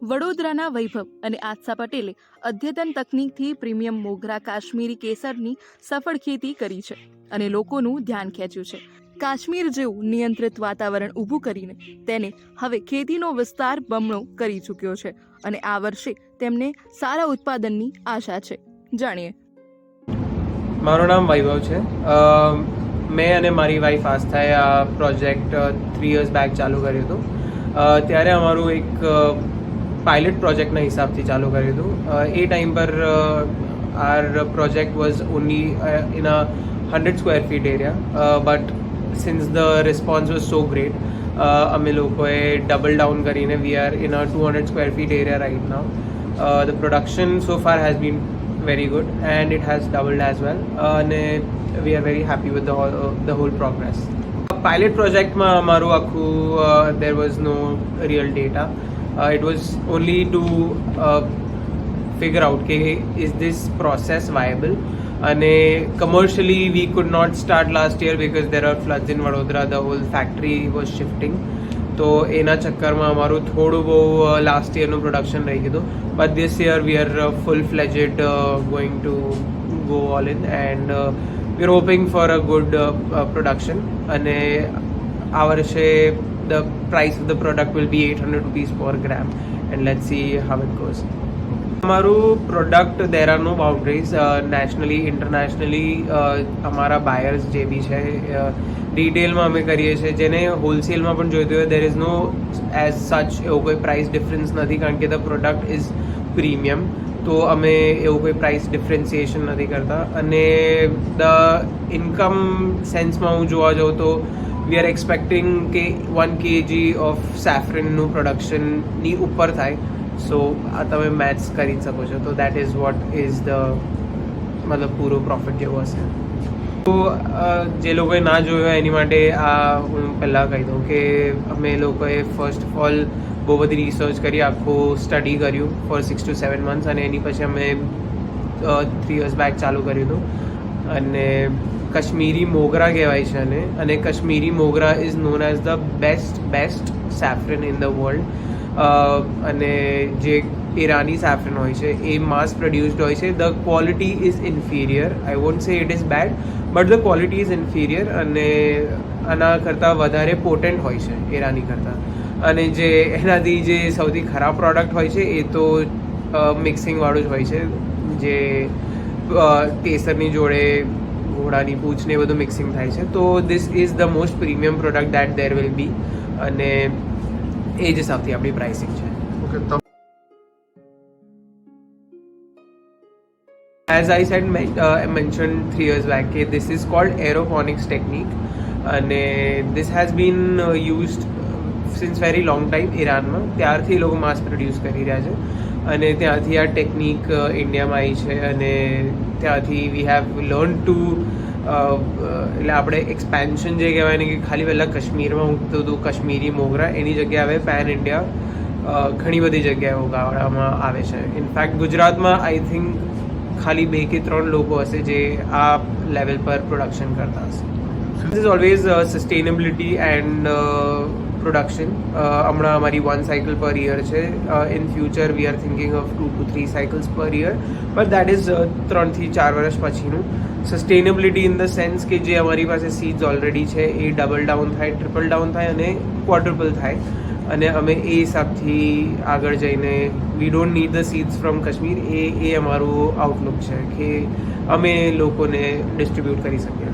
વડોદરાના વૈભવ અને આસ્થા પટેલે અદ્યતન તકનીકથી પ્રીમિયમ મોગરા કાશ્મીરી કેસરની સફળ ખેતી કરી છે અને લોકોનું ધ્યાન ખેંચ્યું છે. કાશ્મીર જેવું નિયંત્રિત વાતાવરણ ઊભું કરીને તેને હવે ખેતીનો વિસ્તાર બમણો કરી ચૂક્યો છે અને આ વર્ષે તેમને સારા ઉત્પાદનની આશા છે. જાણીએ. મારું નામ વૈભવ છે. મેં અને મારી વાઈફ આસ્થાએ આ પ્રોજેક્ટ 3 years બેક ચાલુ કર્યું હતું. ત્યારે અમારું એક પાયલટ પ્રોજેક્ટના હિસાબથી ચાલુ કર્યું હતું. એ ટાઈમ પર our project was only in a 100 square feet area, but since the response was so great, અમે લોકોએ ડબલ ડાઉન કરીને we are in a 200 square feet area right now. The production so far has been very good and it has doubled as well, and we are very happy with the whole progress. Pilot project માં અમારું આખું there was no real data. It was only to figure out કે is this process viable, and commercially we could not start last year because there are floods in Vadodara. The whole factory was shifting, તો એના ચક્કરમાં અમારું થોડું બહુ last યરનું production રહી ગયું. But this year we are full fledged going to go all in and we are hoping for a good production. અને આ વર્ષે the price of the product will be 800 rupees per gram, and let's see how it goes. અમારું product there are no boundaries. Nationally internationally અમારા buyers જે બી છે રિટેલમાં અમે કરીએ છીએ, જેને હોલસેલમાં પણ જોઈતું હોય દેર ઇઝ નો એઝ સચ એવો કોઈ પ્રાઇસ ડિફરન્સ નથી, કારણ કે ધ પ્રોડક્ટ ઇઝ પ્રીમિયમ. તો અમે એવું કોઈ પ્રાઇસ ડિફરન્સિએશન નથી કરતા. અને ધ ઇન્કમ સેન્સમાં હું જોવા જાઉં તો વી આર એક્સપેક્ટિંગ કે 1 kg ઓફ સેફ્રનનું પ્રોડક્શનની ઉપર થાય. સો આ તમે મેથ્સ કરી જ શકો છો. તો that is what is the મતલબ પૂરો પ્રોફિટ જેવો હશે. તો જે લોકોએ ના જોયું હોય એની માટે આ હું પહેલાં કહી દઉં કે અમે લોકોએ ફર્સ્ટ ઓફ ઓલ બહુ બધી રિસર્ચ કરી, આખું સ્ટડી કર્યું ફોર 6 to 7 months, અને એની પછી અમે 3 years બેક ચાલુ કર્યું હતું. અને કશ્મીરી મોગરા કહેવાય છે અને Kashmiri Mogra is known as the best saffron in the world. અને જે ઈરાની સેફ્રન હોય છે એ માસ પ્રોડ્યુસ્ડ હોય છે. The quality is inferior. I want સે it is bed, but the quality is inferior અને આના કરતાં વધારે પોટેન્ટ હોય છે ઈરાની કરતાં. અને જે એનાથી જે સૌથી ખરાબ પ્રોડક્ટ હોય છે એ તો મિક્સિંગવાળું જ હોય છે, જે કેસરની જોડે ઘોડાની પૂંછ ને બધું મિક્સિંગ થાય છે. તો this is the most premium product that there will be, અને એ જ હિસાબથી આપણી પ્રાઇસિંગ છે. As I said, I mentioned 3 years back, this is called aeroponics technique, and this has been used since very long time. ઈરાનમાં ત્યારથી લોકો માસ produce કરી રહ્યા છે, અને ત્યાંથી આ ટેકનિક ઇન્ડિયામાં આવી છે. અને ત્યાંથી વી હેવ લર્ન ટુ એટલે આપણે એક્સપેન્શન જે કહેવાય ને, કે ખાલી પહેલાં કાશ્મીરમાં ઉગતું હતું કશ્મીરી મોગરા, એની જગ્યાએ હવે પેન ઇન્ડિયા ઘણી બધી જગ્યાએ ઉગાડવામાં આવે છે. ઇનફેક્ટ ગુજરાતમાં આઈ થિંક ખાલી 2 કે 3 લોકો હશે જે આ લેવલ પર પ્રોડક્શન કરતા હશે. This is always sustainability and production. હમણાં અમારી 1 cycle per year છે. In future we are thinking of 2 to 3 cycles per year, but that is 3 થી 4 વર્ષ પછીનું. સસ્ટેનેબિલિટી ઇન ધ સેન્સ કે જે અમારી પાસે સીડ્સ ઓલરેડી છે એ ડબલ ડાઉન થાય, ટ્રિપલ ડાઉન થાય અને ક્વોડ્રુપલ થાય. અને અમે એ હિસાબથી આગળ જઈને we don't need the seeds from Kashmir. એ અમારું આઉટલુક છે કે અમે લોકોને ડિસ્ટ્રીબ્યુટ કરી શકીએ.